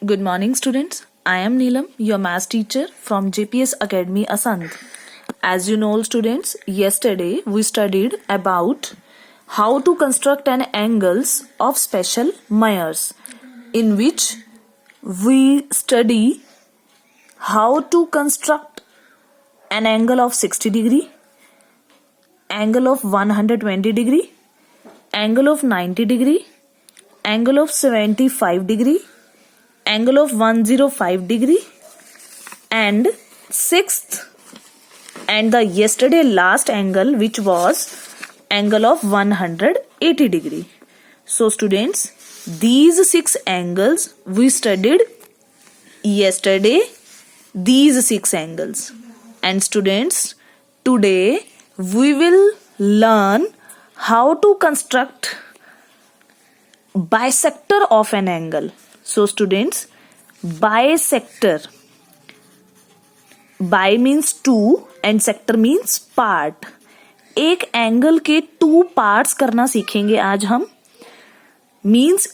Good morning, students. I am Neelam, your math teacher from JPS Academy, Asant. As you know, students, yesterday we studied about how to construct an angles of special Myers, in which we study how to construct an angle of 60 degree, angle of 120 degree, angle of 90 degree, angle of 75 degree, angle of 105 degree, and sixth and the yesterday last angle, which was angle of 180 degree. So students, these 6 angles we studied yesterday, these 6 angles. And students, today we will learn how to construct bisector of an angle. So students, bisector, bi means 2 and sector means part. एक angle के 2 parts करना सीखेंगे आज हम. Means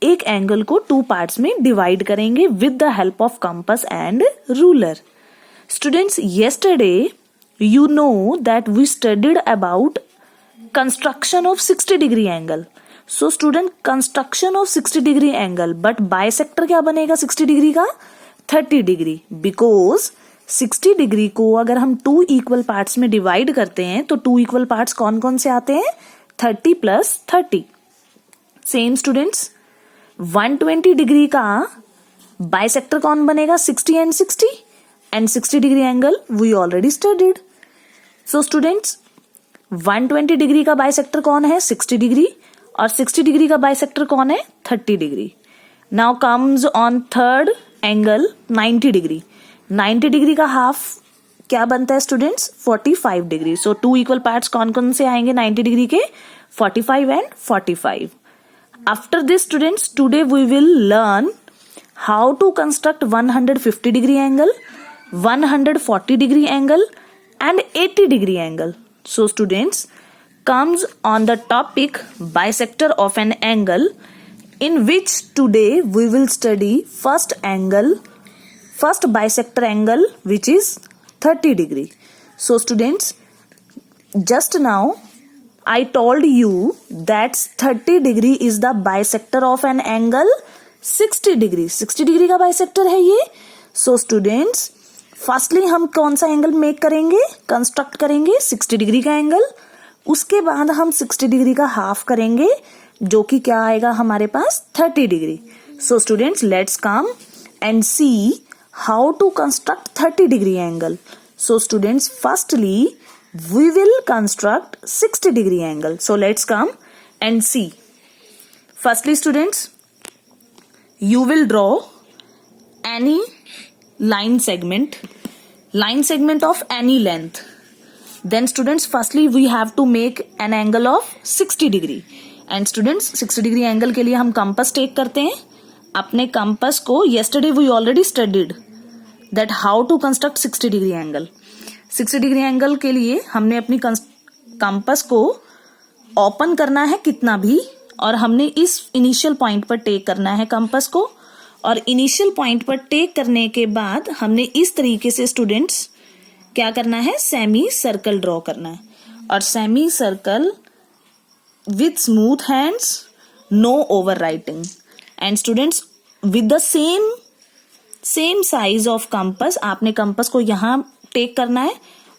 एक angle को 2 parts में divide करेंगे with the help of compass and ruler. Students, yesterday you know that we studied about construction of 60 degree angle. So student, construction of 60 degree angle, but bisector क्या बनेगा 60 degree का? 30 degree. Because 60 degree को अगर हम 2 equal parts में divide करते हैं तो 2 इक्वल पार्ट्स कौन कौन से आते हैं? 30 प्लस 30. सेम स्टूडेंट्स, 120 डिग्री का बाइसेक्टर कौन बनेगा? 60 and 60, and 60 degree angle we already studied. So students, 120 degree का बाइसेक्टर कौन है? 60 डिग्री. और 60 डिग्री का बाइसेक्टर कौन है? 30 degree. Now comes on third angle 90 degree. 90 degree का हाफ क्या बनता है students? 45 degree. So 2 equal parts कौन कौन से आएंगे 90 डिग्री के? 45 and 45. After this students, today we will learn how to construct 150 degree angle, 140 degree angle and 80 degree angle. So students, comes on the topic bisector of an angle, in which today we will study first bisector angle, which is 30 degree. So students, just now I told you that 30 degree is the bisector of an angle 60 degree. 60 degree का bisector है ये. So students, firstly हम कौन सा angle make करेंगे? Construct करेंगे 60 degree का angle. उसके बाद हम 60 डिग्री का हाफ करेंगे, जो कि क्या आएगा हमारे पास? 30 degree. So students, let's come and see how to construct 30 degree angle. So students, firstly we will construct 60 degree angle. So let's come and see. Firstly students, you will draw any line segment of any length. Then students, firstly we have to make an angle of 60 degree. And students, 60 degree angle के लिए हम compass take करते हैं. अपने compass को yesterday we already studied that how to construct 60 degree angle. 60 degree angle के लिए हमने अपनी compass को open करना है कितना भी, और हमने इस इनिशियल पॉइंट पर टेक करना है कंपास को. और इनिशियल पॉइंट पर टेक करने के बाद हमने इस तरीके से स्टूडेंट्स क्या करना है? सेमी सर्कल ड्रॉ करना है. और semi circle with smooth hands, no overwriting. And students, with the same size of compass आपने कंपास को यहाँ टेक करना है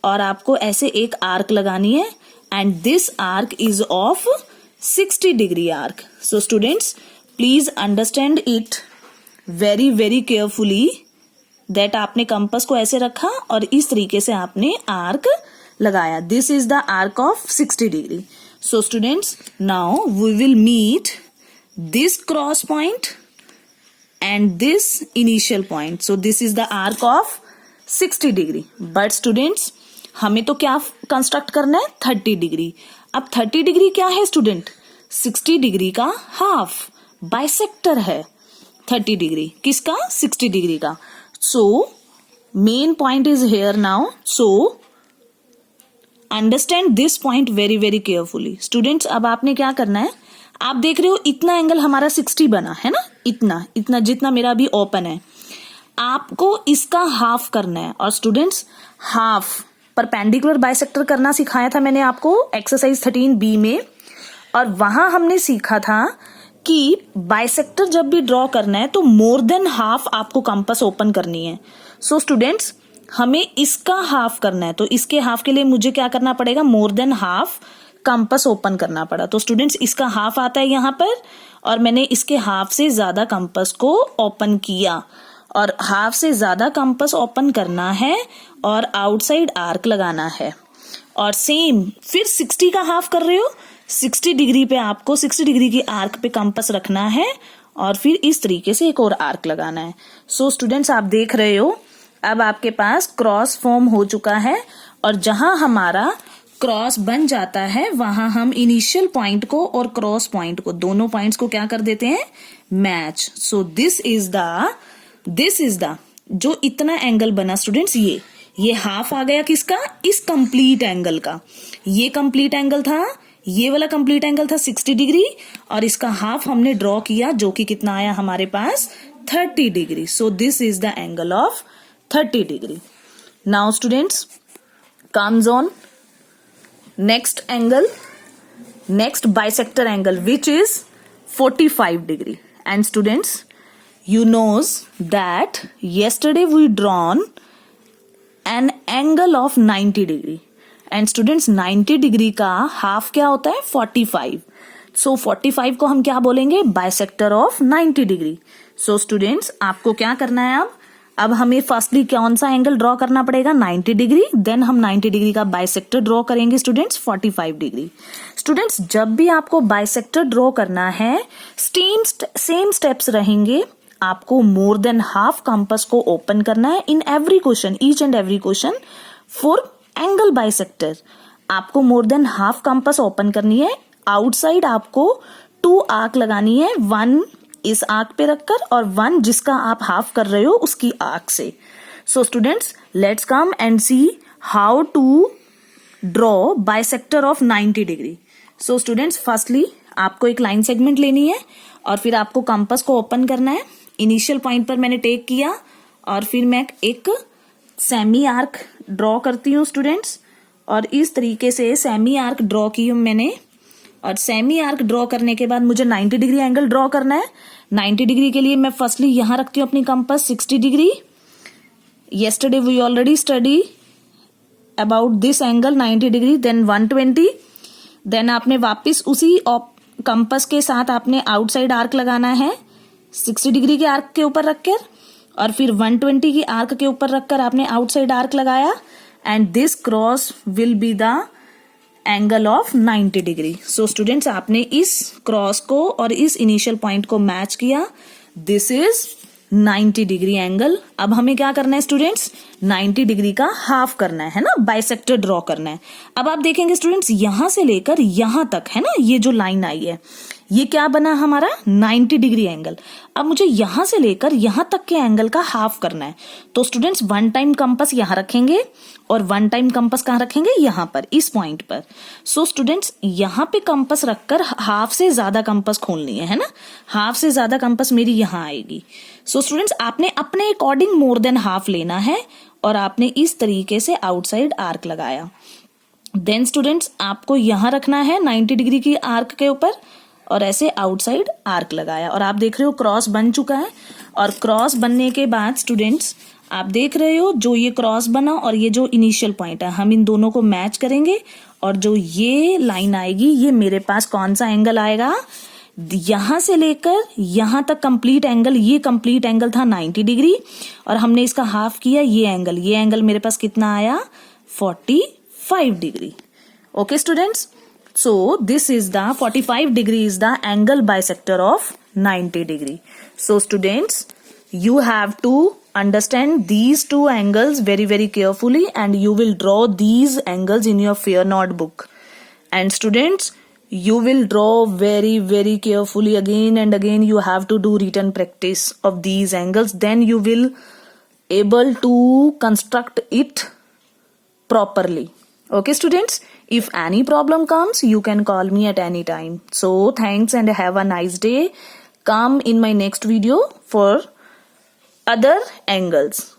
और आपको ऐसे एक आर्क लगानी है. And this arc is of 60 degree arc. So students, please understand it very very carefully that आपने कंपास को ऐसे रखा और इस तरीके से आपने आर्क लगाया. This is the arc of 60 degree. So students, now we will meet this cross point and this initial point. So this is the arc of 60 degree. But students, हमें तो क्या कंस्ट्रक्ट करना है? 30 डिग्री. अब 30 degree क्या है student? 60 degree का half bisector है. 30 डिग्री किसका? 60 डिग्री का. So main point is here now. So understand this point very very carefully. Students, अब आपने क्या करना है? आप देख रहे हो इतना एंगल हमारा 60 बना है ना, इतना जितना मेरा अभी ओपन है, आपको इसका हाफ करना है। और स्टूडेंट्स हाफ परपेंडिकुलर बाइसेक्टर करना सिखाया था मैंने आपको एक्सरसाइज 13B में, और वहां हमने सीखा था कि बाइसेक्टर जब भी ड्रॉ करना है तो मोर देन हाफ आपको कंपास ओपन करनी है। सो स्टूडेंट्स हमें इसका हाफ करना है, तो इसके हाफ के लिए मुझे क्या करना पड़ेगा, मोर देन हाफ कंपास ओपन करना पड़ा। तो स्टूडेंट्स इसका हाफ आता है यहाँ पर, और मैंने इसके हाफ से ज्यादा कंपास को ओपन किया, और हाफ से ज्यादा कंपास ओपन करना है और आउटसाइड आर्क लगाना है। और सेम फिर 60 का हाफ कर रहे हो, 60 डिग्री पे आपको 60 डिग्री की आर्क पे कंपास रखना है, और फिर इस तरीके से एक और आर्क लगाना है। सो स्टूडेंट्स आप देख रहे हो अब आपके पास क्रॉस फॉर्म हो चुका है, और जहां हमारा क्रॉस बन जाता है वहां हम इनिशियल पॉइंट को और क्रॉस पॉइंट को, दोनों पॉइंट्स को क्या कर देते हैं, match. So this is the जो इतना एंगल बना स्टूडेंट्स, ये हाफ आ गया किसका, इस कंप्लीट एंगल का। ये कंप्लीट एंगल था, ये वाला कंप्लीट एंगल था 60 डिग्री, और इसका हाफ हमने ड्रॉ किया जो कि कितना आया हमारे पास 30 degree. So this is the angle of 30 degree. Now students comes on next angle, next bisector angle which is 45 degree. And students you knows that yesterday we drawn an angle of 90 degree, and students 90 degree का half क्या होता है 45। सो 45 को हम क्या बोलेंगे, bisector of 90 degree. So students आपको क्या करना है, अब हमें फर्स्टली कौन सा एंगल ड्रॉ करना पड़ेगा, 90 डिग्री, देन हम 90 डिग्री का बाइसेक्टर ड्रॉ करेंगे स्टूडेंट्स 45 डिग्री। स्टूडेंट्स जब भी आपको बाइसेक्टर ड्रॉ करना है सेम स्टेप्स रहेंगे, आपको मोर देन हाफ कंपास को ओपन करना है in every question, each and every question for angle bisector. आपको more than half compass open करनी है, आउटसाइड आपको 2 आर्क लगानी है, 1 इस आर्क पे रखकर और 1 जिसका आप हाफ कर रहे हो उसकी आर्क से। So students let's come and see how to draw bisector of 90 degree. So students firstly आपको एक लाइन सेगमेंट लेनी है, और फिर आपको कंपास को ओपन करना है। इनिशियल पॉइंट पर मैंने टेक किया, और फिर मैं एक सेमी आर्क ड्रॉ करती हूँ स्टूडेंट्स, और इस तरीके से सेमी आर्क ड्रॉ की हूँ मैंने। और सेमी आर्क ड्रॉ करने के बाद मुझे 90 डिग्री एंगल ड्रॉ करना है। 90 डिग्री के लिए मैं फर्स्टली यहां रखती हूँ अपनी compass 60 degree. Yesterday we already study about this angle 90 degree, then 120, then आपने वापस उसी कंपास के साथ आपने आउटसाइड आर्क लगाना है 60 डिग्री के आर्क के ऊपर रखकर, और फिर 120 की आर्क के ऊपर रखकर आपने आउटसाइड आर्क लगाया, and this cross will be the angle of 90 degree. So students आपने इस क्रॉस को और इस इनिशियल पॉइंट को मैच किया, दिस इज 90 डिग्री एंगल। अब हमें क्या करना है स्टूडेंट्स, 90 डिग्री का हाफ करना है ना, बाइसेक्टर ड्रॉ करना है। अब आप देखेंगे स्टूडेंट्स यहां से लेकर यहां तक है ना, ये जो लाइन आई है ये क्या बना हमारा 90 डिग्री एंगल। अब मुझे यहां से लेकर यहां तक के एंगल का हाफ करना है, तो स्टूडेंट्स 1 टाइम कंपास यहां रखेंगे और 1 टाइम कंपास कहां रखेंगे, यहां पर इस पॉइंट पर। सो स्टूडेंट्स यहां पे कंपास रखकर हाफ से ज्यादा कंपास खोलनी है ना, हाफ से ज्यादा कंपास मेरी यहां आएगी। सो स्टूडेंट्स आपने अपने अकॉर्डिंग मोर देन हाफ लेना है, और आपने इस तरीके से आउटसाइड आर्क लगाया। देन स्टूडेंट्स आपको यहां रखना है 90 डिग्री की आर्क के ऊपर, और ऐसे आउटसाइड आर्क लगाया, और आप देख रहे हो क्रॉस बन चुका है। और क्रॉस बनने के बाद स्टूडेंट्स आप देख रहे हो जो ये क्रॉस बना और ये जो इनिशियल पॉइंट है, हम इन दोनों को मैच करेंगे, और जो ये लाइन आएगी ये मेरे पास कौन सा एंगल आएगा, यहां से लेकर यहां तक कंप्लीट एंगल, ये कंप्लीट एंगल था 90 डिग्री, और हमने इसका हाफ किया, ये एंगल मेरे पास कितना आया 45 degree. Okay students, so this is the 45 degree is the angle bisector of 90 degree. So students you have to understand these two angles very carefully, and you will draw these angles in your fair notebook. And students you will draw very carefully again and again. You have to do written practice of these angles, then you will able to construct it properly. Okay, students, if any problem comes, you can call me at any time. So, thanks and have a nice day. Come in my next video for other angles.